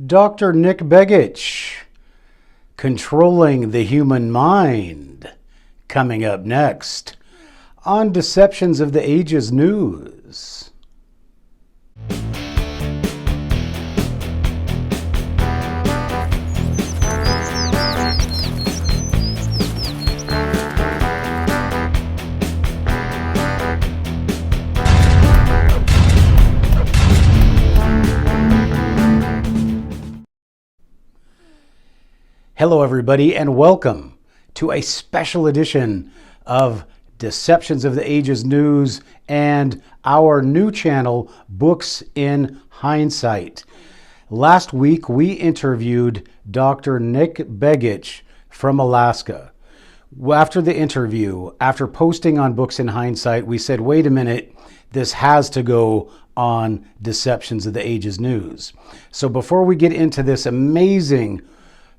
Dr. Nick Begich, Controlling the Human Mind, coming up next on Deceptions of the Ages News. Hello, everybody, and welcome to a special edition of Deceptions of the Ages News and our new channel, Books in Hindsight. Last week, we interviewed Dr. Nick Begich from Alaska. After the interview, after posting on Books in Hindsight, we said, wait a minute, this has to go on Deceptions of the Ages News. So before we get into this amazing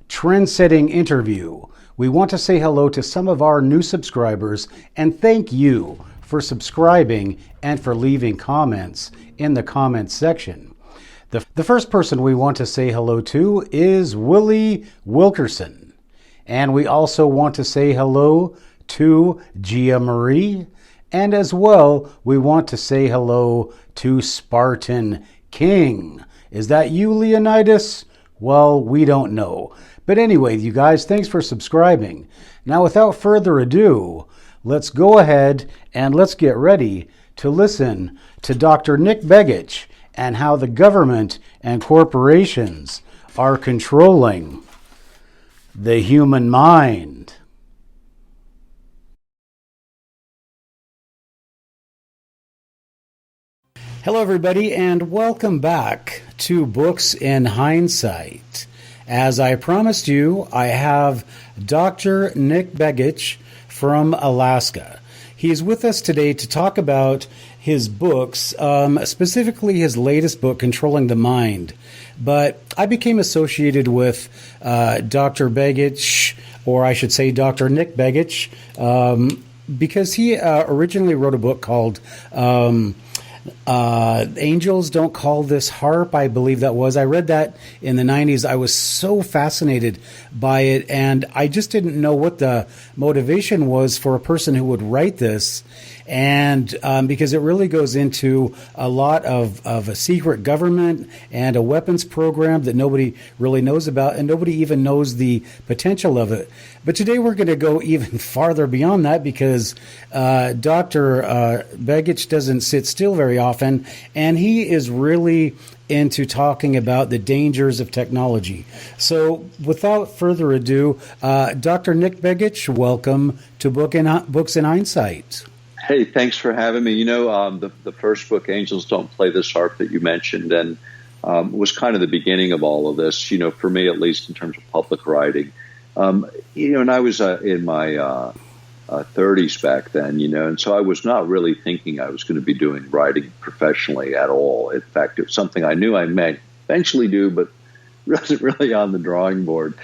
trend-setting interview, we want to say hello to some of our new subscribers and thank you for subscribing and for leaving comments in the comments section. The first person we want to say hello to is Willie Wilkerson. And we also want to say hello to Gia Marie. And as well, we want to say hello to Spartan King. Is that you, Leonidas? Well, we don't know. But anyway, you guys, thanks for subscribing. Now, without further ado, let's go ahead and let's get ready to listen to Dr. Nick Begich and how the government and corporations are controlling the human mind. Hello, everybody, and welcome back to Books in Hindsight. As I promised you, I have Dr. Nick Begich from Alaska. He is with us today to talk about his books, specifically his latest book, Controlling the Mind. But I became associated with Dr. Begich, or I should say Dr. Nick Begich, because he originally wrote a book called Angels Don't Call This HAARP, I believe that was. I read that in the 90s. I was so fascinated by it, and I just didn't know what the motivation was for a person who would write this. And because it really goes into a lot of a secret government and a weapons program that nobody really knows about, and nobody even knows the potential of it. But today we're going to go even farther beyond that because Dr. Begich doesn't sit still very often, and he is really into talking about the dangers of technology. So without further ado, Dr. Nick Begich, welcome to Books in Hindsight. Hey, thanks for having me. You know, the first book, Angels Don't Play This HAARP, that you mentioned, and was kind of the beginning of all of this, you know, for me at least in terms of public writing. You know, and I was in my 30s back then, you know, and so I was not really thinking I was going to be doing writing professionally at all. In fact, it was something I knew I might eventually do, but wasn't really on the drawing board.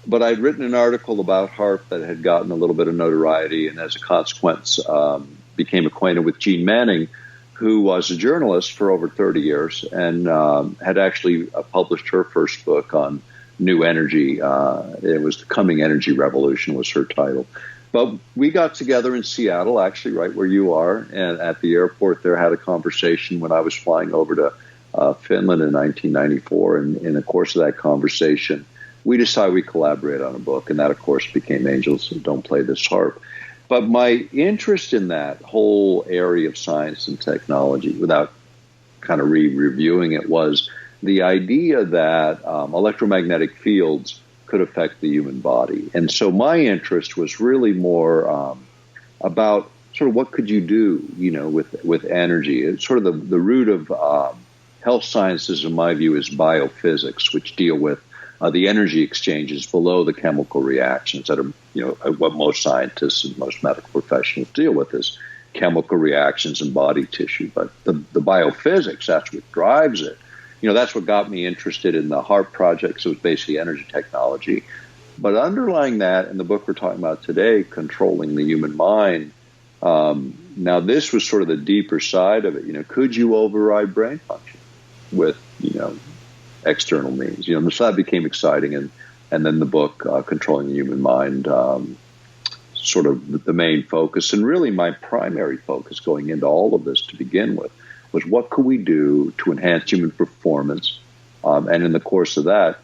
But I'd written an article about HAARP that had gotten a little bit of notoriety, and as a consequence, became acquainted with Jean Manning, who was a journalist for over 30 years and had actually published her first book on new energy. It was The Coming Energy Revolution was her title. But we got together in Seattle, actually right where you are, and at the airport there, had a conversation when I was flying over to Finland in 1994. And in the course of that conversation, we decided we'd collaborate on a book, and that, of course, became Angels Don't Play This HAARP. But my interest in that whole area of science and technology, without kind of reviewing it, was the idea that electromagnetic fields could affect the human body. And so my interest was really more about sort of what could you do, you know, with energy. It's sort of the root of health sciences, in my view, is biophysics, which deal with the energy exchanges below the chemical reactions that are, you know, what most scientists and most medical professionals deal with is chemical reactions in body tissue. But the biophysics, that's what drives it. You know, that's what got me interested in the HAARP project. So it was basically energy technology. But underlying that, in the book we're talking about today, Controlling the Human Mind, now this was sort of the deeper side of it. You know, could you override brain function with, you know, external means. So that became exciting, and then the book, Controlling the Human Mind, sort of the main focus, and really my primary focus going into all of this to begin with was what could we do to enhance human performance, and in the course of that,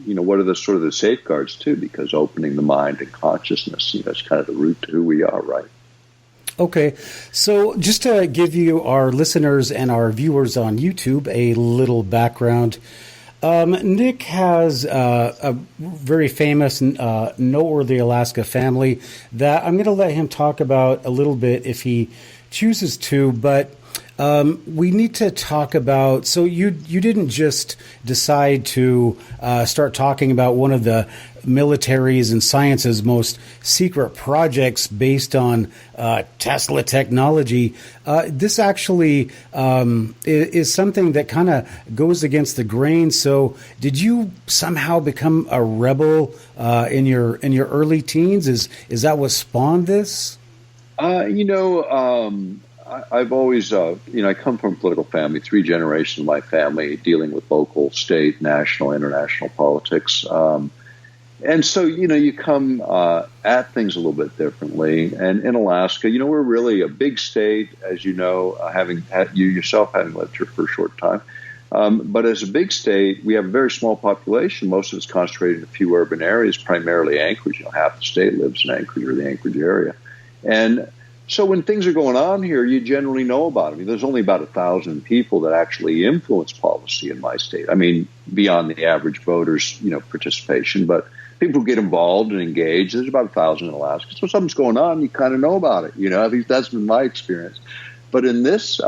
what are the sort of the safeguards too, because opening the mind and consciousness, is kind of the root to who we are, right? Okay, so just to give you, our listeners and our viewers on YouTube, a little background. Nick has a very famous, noteworthy Alaska family that I'm going to let him talk about a little bit if he chooses to, but we need to talk about, so you didn't just decide to start talking about one of the military's and science's most secret projects based on Tesla technology. This actually is something that kind of goes against the grain. So did you somehow become a rebel in your early teens? Is that what spawned this? I've always, I come from a political family, 3 generations of my family dealing with local, state, national, international politics. And so, you come at things a little bit differently. And in Alaska, we're really a big state, as you know, you yourself having lived here for a short time. But as a big state, we have a very small population. Most of it's concentrated in a few urban areas, primarily Anchorage. Half the state lives in Anchorage or the Anchorage area. And so when things are going on here, you generally know about them. There's only about 1,000 people that actually influence policy in my state. I mean, beyond the average voter's, participation, but people who get involved and engaged, there's about 1,000 in Alaska. So if something's going on, you kind of know about it. At least that's been my experience. But in this,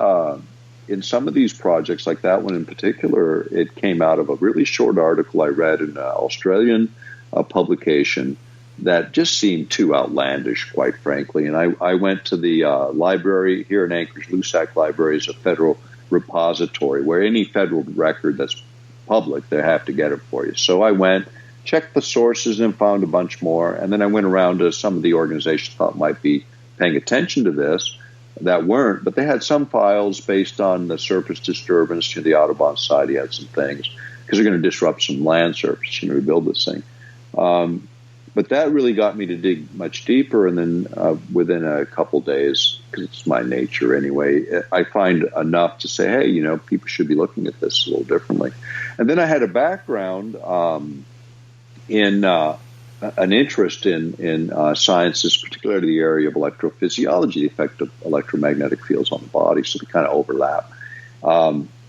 in some of these projects, like that one in particular, it came out of a really short article I read in an Australian publication that just seemed too outlandish, quite frankly. And I went to the library here in Anchorage. Lusac Library is a federal repository where any federal record that's public, they have to get it for you. So I went, checked the sources, and found a bunch more. And then I went around to some of the organizations I thought might be paying attention to this that weren't, but they had some files based on the surface disturbance. The Audubon Society had some things because they're going to disrupt some land surface, to build this thing. But that really got me to dig much deeper, and then within a couple days, because it's my nature anyway, I find enough to say, hey, people should be looking at this a little differently. And then I had a background in an interest in sciences, particularly the area of electrophysiology, the effect of electromagnetic fields on the body, so they kind of overlap.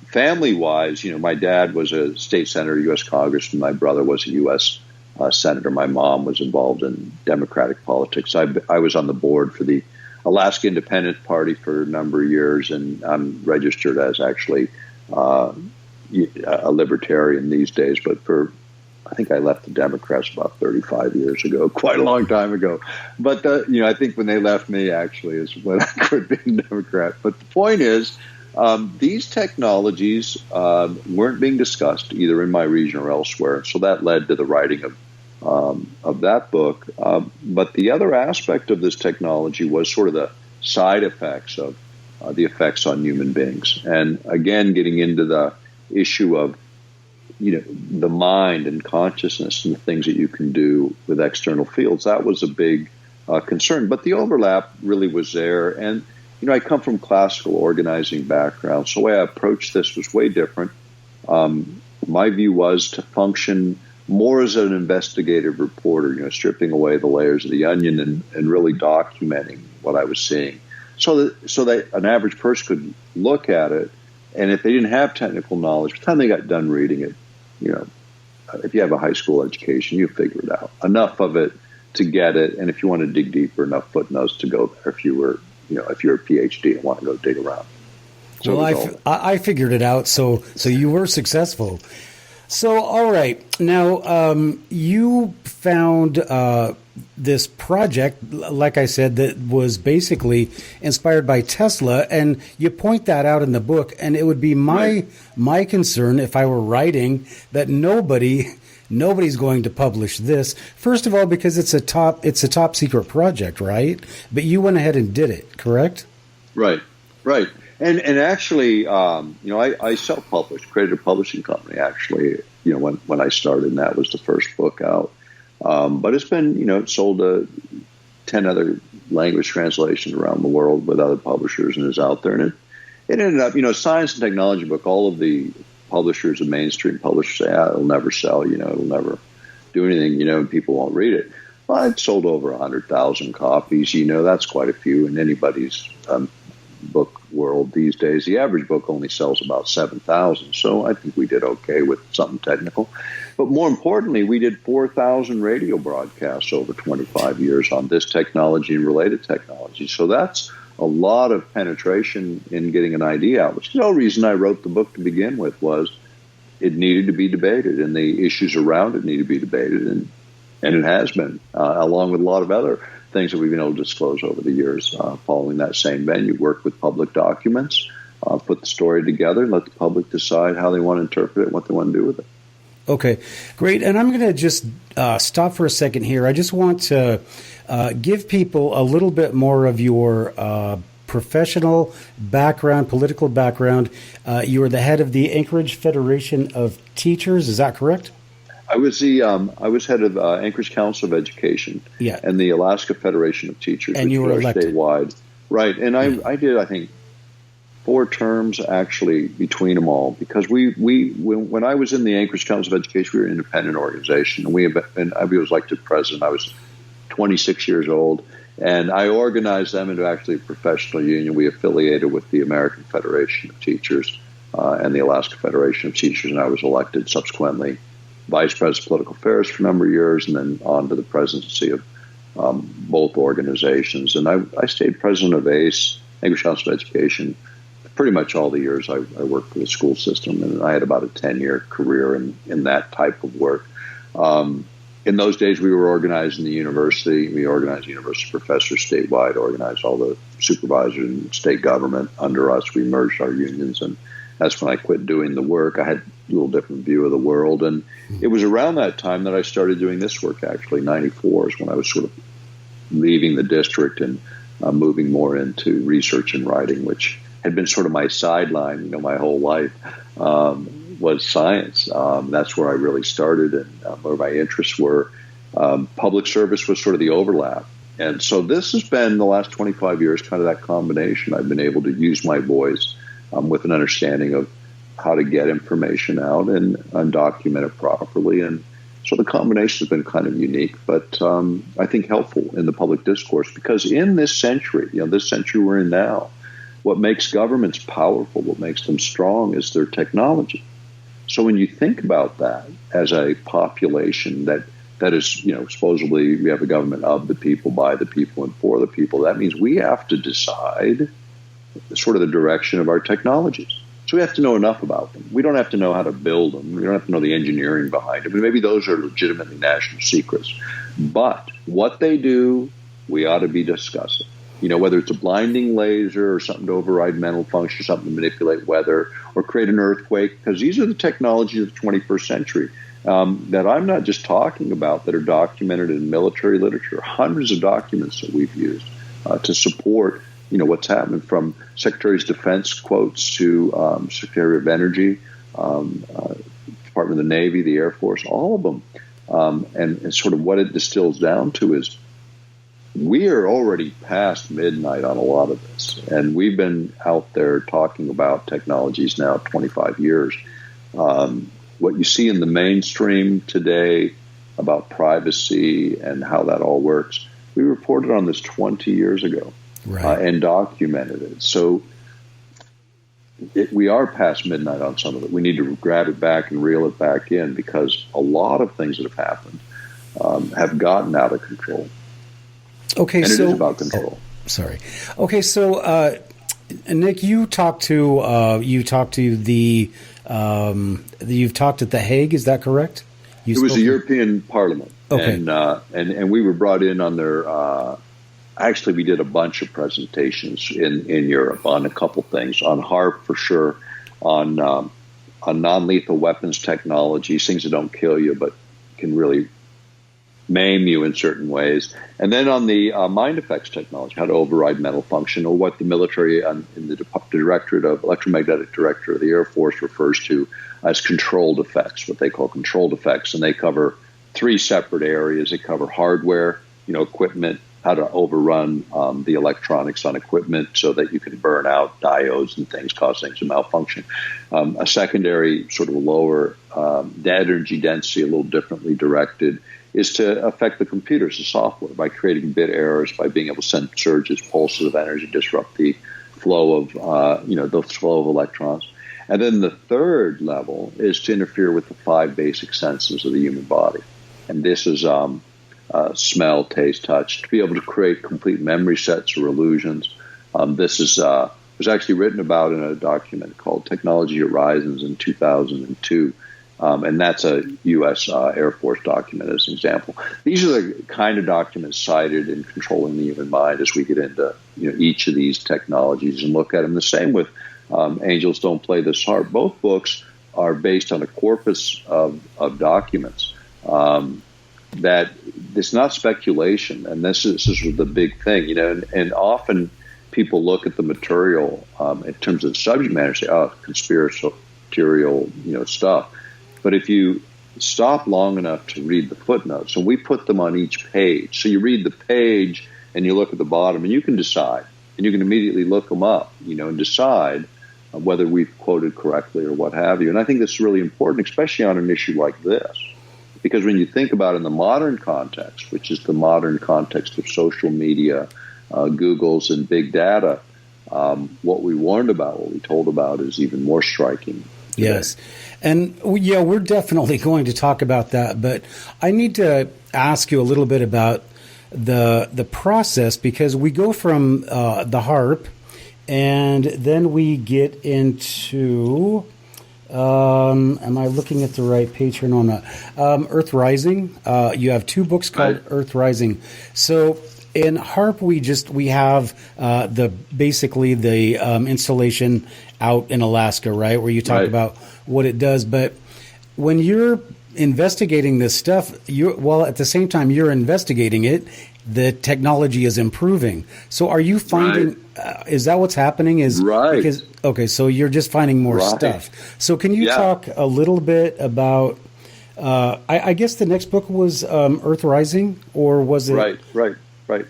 Family-wise, my dad was a state senator, U.S. congressman. My brother was a U.S. Senator. My mom was involved in Democratic politics. I was on the board for the Alaska Independent Party for a number of years, and I'm registered as actually a libertarian these days. But I think I left the Democrats about 35 years ago, quite a long time ago. But I think when they left me, actually, is when I could be a Democrat. But the point is, these technologies weren't being discussed either in my region or elsewhere, so that led to the writing of that book. But the other aspect of this technology was sort of the side effects of the effects on human beings, and again, getting into the issue of the mind and consciousness and the things that you can do with external fields. That was a big concern, but the overlap really was there. And I come from classical organizing background, so the way I approached this was way different. My view was to function more as an investigative reporter, stripping away the layers of the onion and really documenting what I was seeing, so that an average person could look at it, and if they didn't have technical knowledge, by the time they got done reading it, if you have a high school education, you figure it out. Enough of it to get it, and if you want to dig deeper, enough footnotes to go there if you're a PhD and want to go dig around. So well, I figured it out, so you were successful. So, all right. Now, you found this project, like I said, that was basically inspired by Tesla, and you point that out in the book, and it would be my concern if I were writing that nobody's going to publish this. First of all, because it's a top secret project, right? But you went ahead and did it, correct? Right. And actually, I self-published, created a publishing company, actually, when I started, and that was the first book out. But it's been, sold to 10 other language translations around the world with other publishers and is out there. And it ended up, science and technology book, all of the publishers and mainstream publishers say, it'll never sell, it'll never do anything, and people won't read it. Well, it sold over 100,000 copies. That's quite a few in anybody's book world these days. The average book only sells about 7,000. So I think we did okay with something technical. But more importantly, we did 4,000 radio broadcasts over 25 years on this technology and related technology. So that's a lot of penetration in getting an idea out, which is the whole reason I wrote the book to begin with, was it needed to be debated, and the issues around it need to be debated, and it has been, along with a lot of other things that we've been able to disclose over the years, following that same venue. Work with public documents, put the story together, and let the public decide how they want to interpret it, what they want to do with it. Okay, great. And I'm going to just stop for a second here. I just want to give people a little bit more of your professional background, political background. You are the head of the Anchorage Federation of Teachers. Is that correct? I was head of Anchorage Council of Education, and the Alaska Federation of Teachers, and you were elected statewide, right? And I did, I think, 4 terms actually between them all, because when I was in the Anchorage Council of Education, we were an independent organization, and I was elected president. I was 26 years old, and I organized them into actually a professional union. We affiliated with the American Federation of Teachers and the Alaska Federation of Teachers, and I was elected subsequently vice president of political affairs for a number of years, and then on to the presidency of both organizations. And I stayed president of ACE, Anchorage Council of Education, pretty much all the years I worked for the school system, and I had about a 10-year career in that type of work. In those days, we were organizing the university. We organized university professors statewide, organized all the supervisors and state government under us. We merged our unions, and that's when I quit doing the work. I had a little different view of the world, and it was around that time that I started doing this work, actually. 94 is when I was sort of leaving the district and moving more into research and writing, which had been sort of my sideline, my whole life, was science. That's where I really started, and where my interests were. Public service was sort of the overlap. And so this has been, the last 25 years, kind of that combination. I've been able to use my voice with an understanding of how to get information out and document it properly. And so the combination has been kind of unique, but I think helpful in the public discourse, because in this century, this century we're in now, what makes governments powerful, what makes them strong, is their technology. So when you think about that as a population that is, supposedly we have a government of the people, by the people, and for the people, that means we have to decide sort of the direction of our technologies. So we have to know enough about them. We don't have to know how to build them. We don't have to know the engineering behind them. Maybe those are legitimately national secrets. But what they do, we ought to be discussing. Whether it's a blinding laser or something to override mental function, something to manipulate weather or create an earthquake, because these are the technologies of the 21st century that I'm not just talking about, that are documented in military literature, hundreds of documents that we've used to support what's happening, from Secretary's Defense quotes to Secretary of Energy, Department of the Navy, the Air Force, all of them. And sort of what it distills down to is we are already past midnight on a lot of this. And we've been out there talking about technologies now 25 years. What you see in the mainstream today about privacy and how that all works, we reported on this 20 years ago. Right. And documented it. So we are past midnight on some of it. We need to grab it back and reel it back in, because a lot of things that have happened have gotten out of control. Okay, and so it is about control. Sorry. Okay, so Nick, you've talked at the Hague. Is that correct? It was the European Parliament. Okay, and we were brought in on their. Actually, we did a bunch of presentations in Europe on a couple things, on HAARP for sure, on non-lethal weapons technologies, things that don't kill you but can really maim you in certain ways. And then on the mind effects technology, how to override mental function, or what the military in the Directorate of Electromagnetic Director of the Air Force refers to as controlled effects, what they call controlled effects. And they cover three separate areas. They cover hardware, equipment, how to overrun the electronics on equipment so that you can burn out diodes and things, cause things to malfunction. A secondary, sort of lower energy density, a little differently directed, is to affect the computers, the software, by creating bit errors, by being able to send surges, pulses of energy, disrupt the flow of, the flow of electrons. And then the third level is to interfere with the five basic senses of the human body. And this is smell, taste, touch, to be able to create complete memory sets or illusions. This was actually written about in a document called Technology Horizons in 2002. And that's a U.S. Air Force document as an example. These are the kind of documents cited in Controlling the Human Mind as we get into each of these technologies and look at them. The same with Angels Don't Play This HAARP. Both books are based on a corpus of documents that it's not speculation. And this is the big thing, and often people look at the material in terms of the subject matter and say, oh, conspiratorial, stuff. But if you stop long enough to read the footnotes, and we put them on each page, so you read the page and you look at the bottom, and you can decide, and you can immediately look them up, and decide whether we've quoted correctly or what have you. And I think that's really important, especially on an issue like this, because when you think about it in the modern context, which is the modern context of social media, Googles, and big data, what we warned about, what we told about, is even more striking. Yes. And we're definitely going to talk about that, but I need to ask you a little bit about the process, because we go from the HAARP, and then we get into am I looking at the right page here? No, I'm not. Earth Rising. You have two books called Earth Rising. So in HAARP, we have basically the installation out in Alaska, right, where you talk about what it does. But when you're investigating this stuff, at the same time you're investigating it, the technology is improving. So are you finding? Is that what's happening? So you're just finding more stuff. So can you talk a little bit about? I guess the next book was Earth Rising, or was it? Right.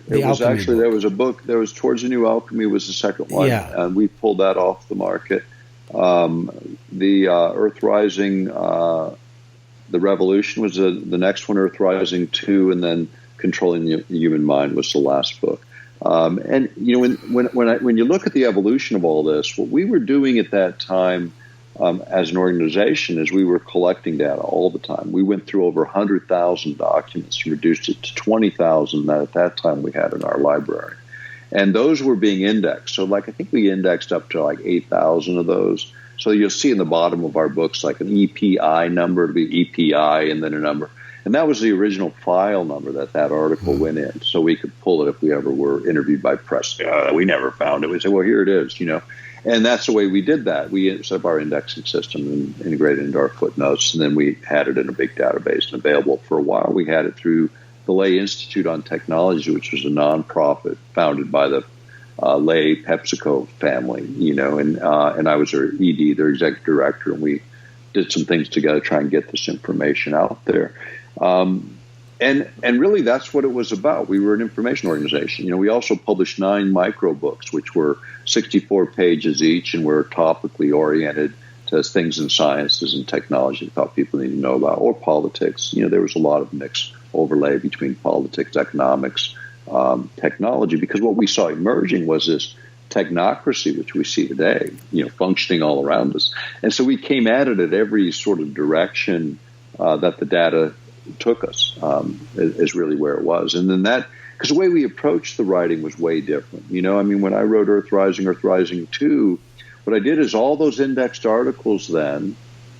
It was actually there was a book. There was Towards the New Alchemy was the second one, and we pulled that off the market. The Earth Rising, the Revolution was the next one. Earth Rising 2, and then Controlling the Human Mind was the last book. And when you look at the evolution of all this, what we were doing at that time as an organization is we were collecting data all the time. We went through over 100,000 documents and reduced it to 20,000 that at that time we had in our library. And those were being indexed. So I think we indexed up to 8,000 of those. So you'll see in the bottom of our books an EPI number, to be EPI and then a number. And that was the original file number that article went in. So we could pull it if we ever were interviewed by press. We never found it. We say, well, here it is, And that's the way we did that. We set up our indexing system and integrated it into our footnotes, and then we had it in a big database and available for a while. We had it through the Lay Institute on Technology, which was a nonprofit founded by the Lay PepsiCo family, and I was their ED, their executive director, and we did some things together to try and get this information out there. And really that's what it was about. We were an information organization. We also published 9 micro books, which were 64 pages each and were topically oriented to things in sciences and technology we thought people need to know about, or politics. There was a lot of mixed overlay between politics, economics, technology, because what we saw emerging was this technocracy, which we see today, functioning all around us. And so we came at it at every sort of direction that the data took us, is really where it was. And then because the way we approached the writing was way different. When I wrote Earth Rising 2, what I did is all those indexed articles then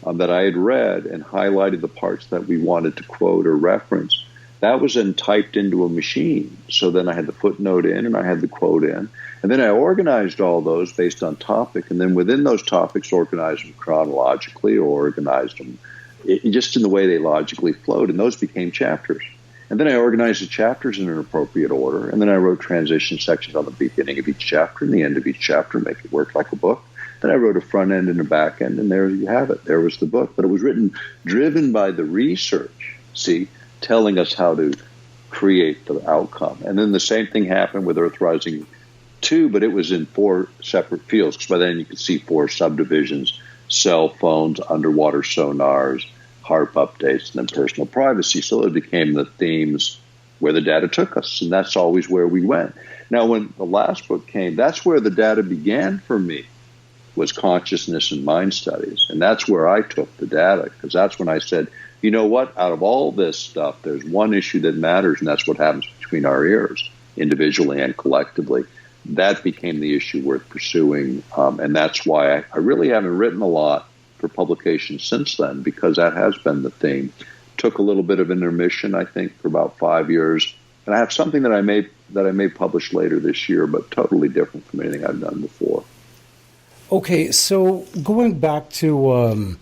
that I had read and highlighted the parts that we wanted to quote or reference, that was then typed into a machine. So then I had the footnote in and I had the quote in. And then I organized all those based on topic. And then within those topics, organized them chronologically or organized them just in the way they logically flowed. And those became chapters. And then I organized the chapters in an appropriate order. And then I wrote transition sections on the beginning of each chapter and the end of each chapter, make it work like a book. Then I wrote a front end and a back end, and there you have it. There was the book. But it was driven by the research, telling us how to create the outcome. And then the same thing happened with Earthrising 2, but it was in 4 separate fields, because by then you could see 4 subdivisions: cell phones, underwater sonars, HAARP updates, and then personal privacy. So it became the themes where the data took us, and that's always where we went. Now, when the last book came, that's where the data began for me, was consciousness and mind studies. And that's where I took the data, because that's when I said, you know what, out of all this stuff, there's one issue that matters, and that's what happens between our ears, individually and collectively. That became the issue worth pursuing, and that's why I really haven't written a lot for publication since then, because that has been the theme. Took a little bit of intermission, I think, for about 5 years, and I have something that I may publish later this year, but totally different from anything I've done before. Okay, so going back to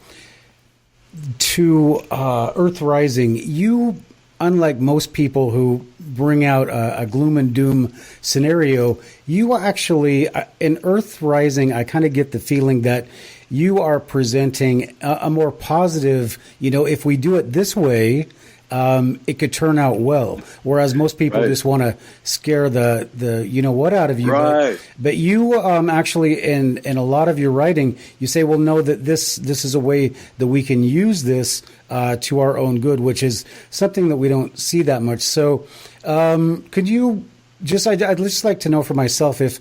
Earthrising, you, unlike most people who bring out a gloom and doom scenario, you actually, in Earthrising, I kind of get the feeling that you are presenting a more positive, if we do it this way, it could turn out well. Whereas most people just want to scare the what out of you. Right. But you actually, in a lot of your writing, you say, well, no, that this is a way that we can use this to our own good, which is something that we don't see that much. So could you I'd just like to know for myself, if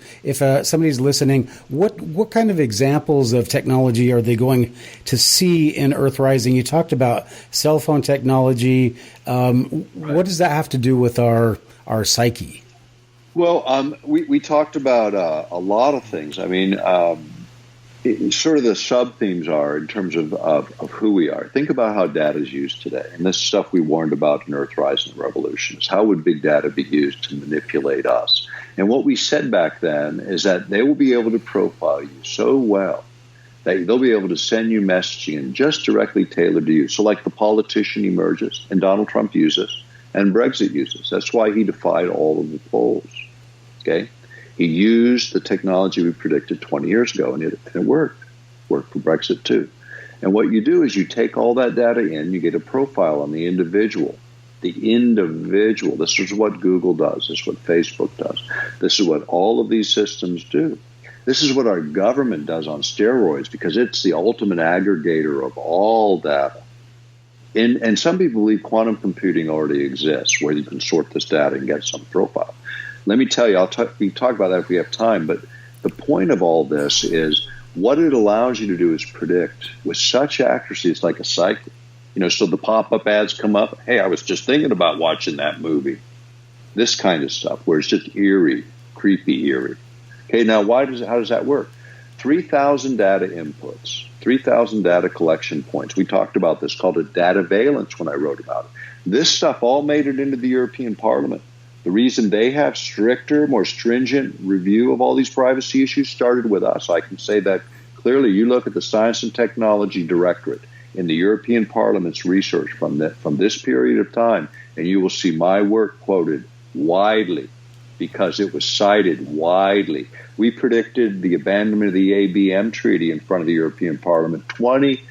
somebody's listening, what kind of examples of technology are they going to see in Earthrising? You talked about cell phone technology. What does that have to do with our psyche? Well, we talked about a lot of things. I mean, sort of the sub-themes are in terms of who we are. Think about how data is used today. And this stuff we warned about in Earthrising Revolutions. How would big data be used to manipulate us? And what we said back then is that they will be able to profile you so well that they'll be able to send you messaging just directly tailored to you. So like the politician emerges, and Donald Trump uses, and Brexit uses. That's why he defied all of the polls. Okay? He used the technology we predicted 20 years ago, and it worked. Worked for Brexit too. And what you do is you take all that data in, you get a profile on the individual. The individual. This is what Google does. This is what Facebook does. This is what all of these systems do. This is what our government does on steroids, because it's the ultimate aggregator of all data. And some people believe quantum computing already exists, where you can sort this data and get some profile. Let me tell you, we talk about that if we have time, but the point of all this is what it allows you to do is predict with such accuracy. It's like a cycle. So the pop-up ads come up. Hey, I was just thinking about watching that movie. This kind of stuff, where it's just eerie, creepy eerie. Okay, now how does that work? 3,000 data inputs, 3,000 data collection points. We talked about this, called a data valence when I wrote about it. This stuff all made it into the European Parliament. The reason they have stricter, more stringent review of all these privacy issues started with us. I can say that clearly. You look at the Science and Technology Directorate in the European Parliament's research from this period of time, and you will see my work quoted widely because it was cited widely. We predicted the abandonment of the ABM Treaty in front of the European Parliament 20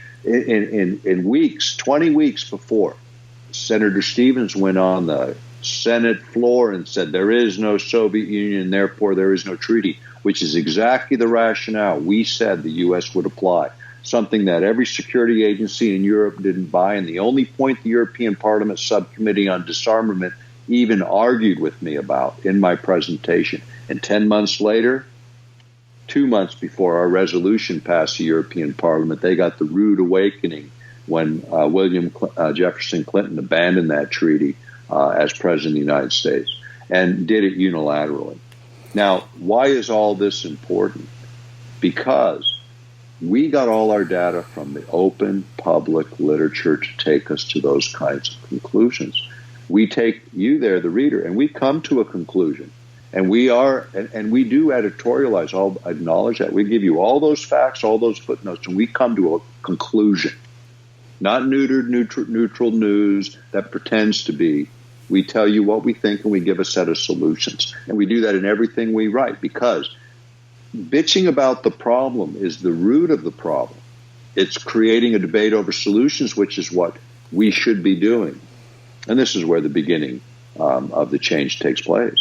weeks before. Senator Stevens went on the Senate floor and said there is no Soviet Union, therefore there is no treaty, which is exactly the rationale we said the U.S. would apply, something that every security agency in Europe didn't buy, and the only point the European Parliament Subcommittee on Disarmament even argued with me about in my presentation. And 10 months later, 2 months before our resolution passed the European Parliament, they got the rude awakening when William Jefferson Clinton abandoned that treaty as President of the United States, and did it unilaterally. Now, why is all this important? Because we got all our data from the open public literature to take us to those kinds of conclusions. We take you there, the reader, and we come to a conclusion. And we do editorialize, I'll acknowledge that. We give you all those facts, all those footnotes, and we come to a conclusion. Not neutered, neutral news that pretends to be We tell you what we think, and we give a set of solutions. And we do that in everything we write, because bitching about the problem is the root of the problem. It's creating a debate over solutions, which is what we should be doing. And this is where the beginning of the change takes place.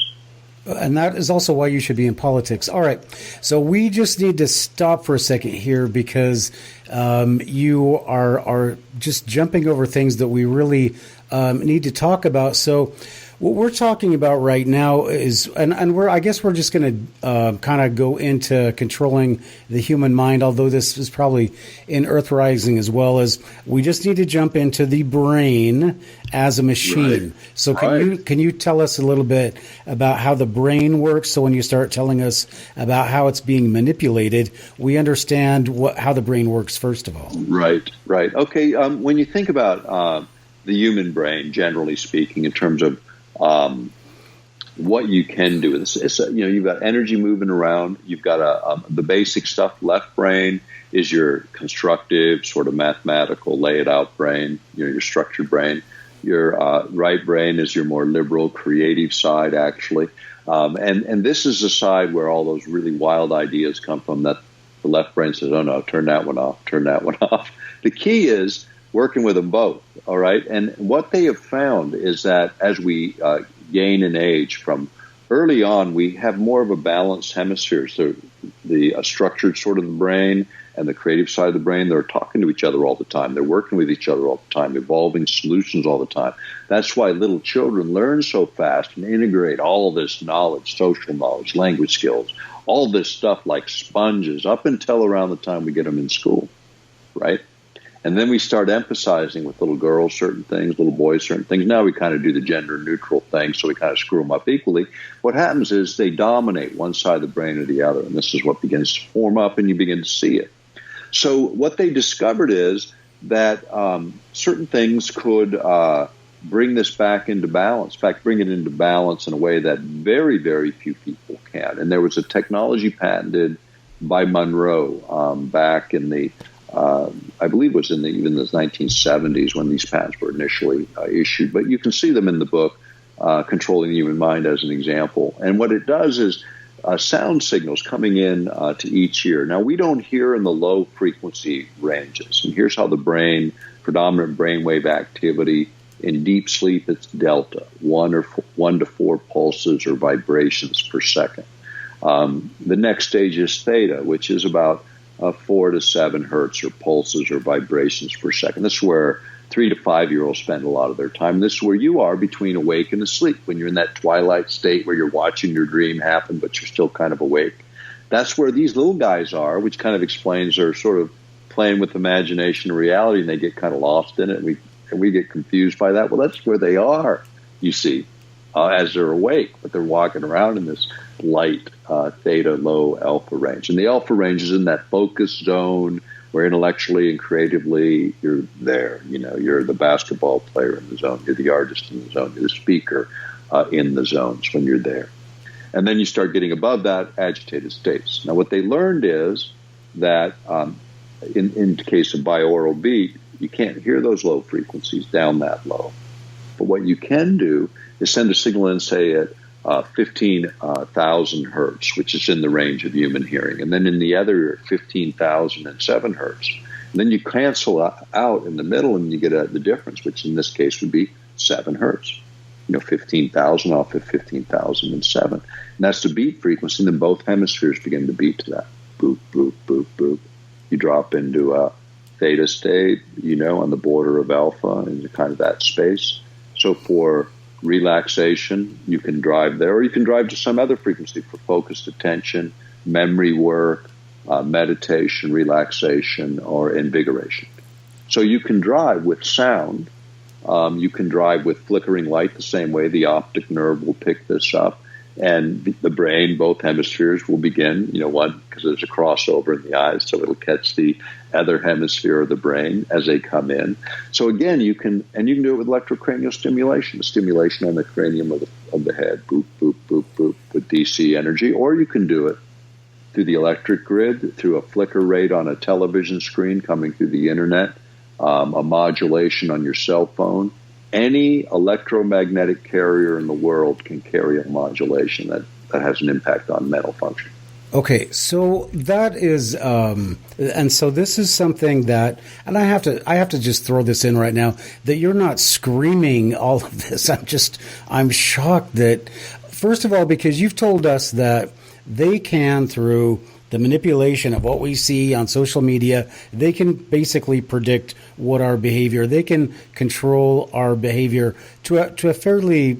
And that is also why you should be in politics. All right. So we just need to stop for a second here, because you are just jumping over things that we really need to talk about. So what we're talking about right now is, and I guess we're just going to kind of go into controlling the human mind, although this is probably in Earth Rising as well, as we just need to jump into the brain as a machine. Right. So can you tell us a little bit about how the brain works? So when you start telling us about how it's being manipulated, we understand how the brain works, first of all. Right. Okay. When you think about the human brain, generally speaking, in terms of what you can do with this, you've got energy moving around. You've got the basic stuff. Left brain is your constructive, sort of mathematical, lay it out brain, your structured brain. Your right brain is your more liberal, creative side, actually. And this is the side where all those really wild ideas come from, that the left brain says, oh no, turn that one off, turn that one off. The key is working with them both, all right? And what they have found is that as we gain in age, from early on, we have more of a balanced hemisphere. So the structured sort of the brain and the creative side of the brain, they're talking to each other all the time. They're working with each other all the time, evolving solutions all the time. That's why little children learn so fast and integrate all this knowledge, social knowledge, language skills, all this stuff like sponges up until around the time we get them in school, right? And then we start emphasizing with little girls certain things, little boys certain things. Now we kind of do the gender neutral thing, so we kind of screw them up equally. What happens is they dominate one side of the brain or the other, and this is what begins to form up, and you begin to see it. So what they discovered is that certain things could bring this back into balance. In fact, bring it into balance in a way that very, very few people can. And there was a technology patented by Monroe back in the I believe it was even the 1970s when these patents were initially issued. But you can see them in the book, Controlling the Human Mind, as an example. And what it does is sound signals coming in to each ear. Now, we don't hear in the low frequency ranges. And here's how the brain, predominant brainwave activity in deep sleep, it's delta, 1 to 4 pulses or vibrations per second. The next stage is theta, which is about 4 to 7 hertz or pulses or vibrations per second. This is where 3 to 5-year-olds spend a lot of their time. This is where you are between awake and asleep, when you're in that twilight state where you're watching your dream happen, but you're still kind of awake. That's where these little guys are, which kind of explains they're sort of playing with imagination and reality, and they get kind of lost in it, and we get confused by that. Well, that's where they are, you see, as they're awake, but they're walking around in this light theta, low alpha range. And the alpha range is in that focus zone where intellectually and creatively you're there. You're the basketball player in the zone. You're the artist in the zone. You're the speaker in the zones when you're there. And then you start getting above that, agitated states. Now, what they learned is that in the case of binaural beat, you can't hear those low frequencies down that low. But what you can do is send a signal in, say, at 15,000 hertz, which is in the range of human hearing. And then in the other, 15,007 hertz. And then you cancel out in the middle, and you get the difference, which in this case would be 7 hertz. 15,000 off of 15,007. And that's the beat frequency, and then both hemispheres begin to beat to that. Boop, boop, boop, boop. You drop into a theta state, on the border of alpha, into kind of that space. So for relaxation, you can drive there, or you can drive to some other frequency for focused attention, memory work, meditation, relaxation, or invigoration. So you can drive with sound. You can drive with flickering light the same way. The optic nerve will pick this up, and the brain, both hemispheres, will begin, one, because there's a crossover in the eyes, so it'll catch the other hemisphere of the brain as they come in. So again, you can do it with electrocranial stimulation, stimulation on the cranium of the head, boop, boop, boop, boop, with DC energy, or you can do it through the electric grid, through a flicker rate on a television screen coming through the internet, a modulation on your cell phone, any electromagnetic carrier in the world can carry a modulation that has an impact on mental function. Okay, so that is, and so this is something that, and I have to just throw this in right now, that you're not screaming all of this. I'm shocked that, first of all, because you've told us that they can, through the manipulation of what we see on social media, they can basically predict what our behavior, they can control our behavior to a fairly,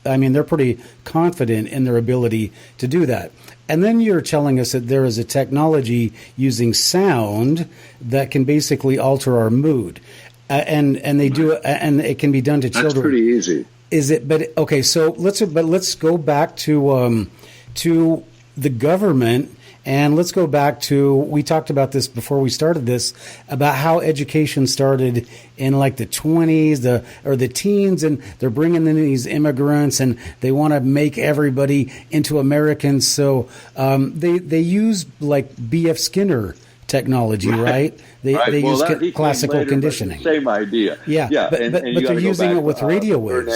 I mean, they're pretty confident in their ability to do that. And then you're telling us that there is a technology using sound that can basically alter our mood, and they do it, and it can be done to children. That's pretty easy. Is it? But okay, so let's go back to the government. And let's go back to, we talked about this before we started this, about how education started in like the 20s or the teens, and they're bringing in these immigrants and they want to make everybody into Americans. So they use like B.F. Skinner technology, right? They use classical conditioning. Same idea. Yeah. But they're using it with radio waves.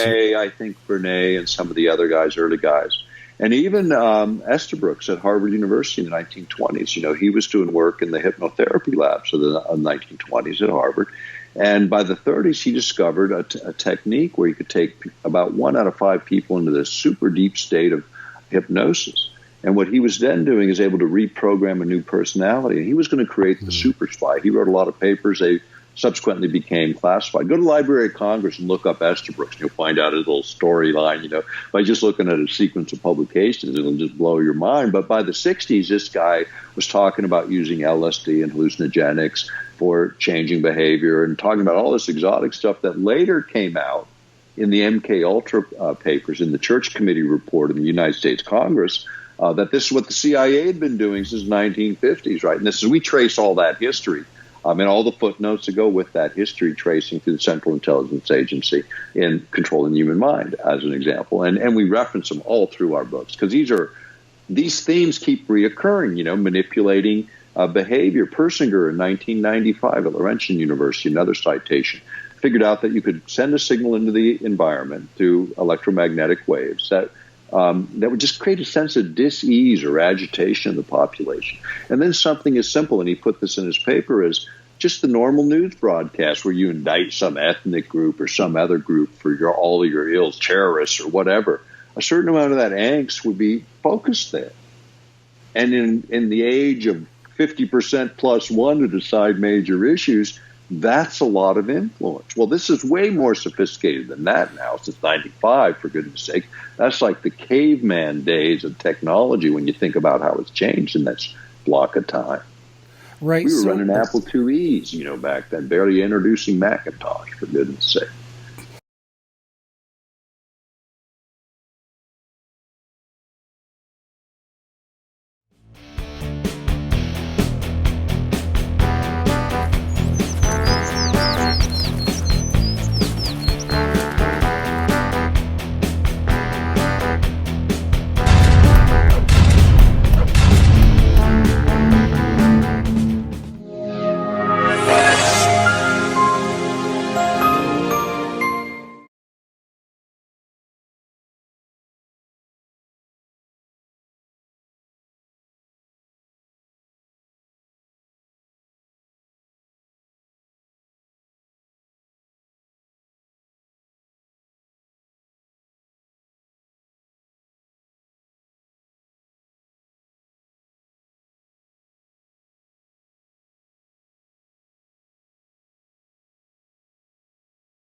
Bernays and some of the other guys, early guys. And even Estabrooks at Harvard University in the 1920s, you know, he was doing work in the hypnotherapy labs of the 1920s at Harvard. And by the 30s, he discovered a technique where you could take about 1 out of 5 people into this super deep state of hypnosis. And what he was then doing is able to reprogram a new personality. And he was going to create the super spy. He wrote a lot of papers. They subsequently became classified. Go to the Library of Congress and look up Estabrooks, and you'll find out his little storyline. You know, by just looking at a sequence of publications, it'll just blow your mind. But by the 60s, this guy was talking about using LSD and hallucinogenics for changing behavior, and talking about all this exotic stuff that later came out in the MK Ultra papers, in the Church Committee report in the United States Congress, that this is what the CIA had been doing since the 1950s, right? And this is, we trace all that history. And all the footnotes that go with that history, tracing to the Central Intelligence Agency in controlling the human mind, as an example. And we reference them all through our books, because these themes keep reoccurring, you know, manipulating behavior. Persinger in 1995 at Laurentian University, another citation, figured out that you could send a signal into the environment through electromagnetic waves that would just create a sense of dis-ease or agitation in the population. And then something as simple, and he put this in his paper, is just the normal news broadcast where you indict some ethnic group or some other group for all of your ills, terrorists or whatever. A certain amount of that angst would be focused there. And in the age of 50% plus one to decide major issues, that's a lot of influence. Well, this is way more sophisticated than that now, since 95, for goodness sake. That's like the caveman days of technology when you think about how it's changed in that block of time. Right. We were running Apple IIes, you know, back then, barely introducing Macintosh, for goodness sake.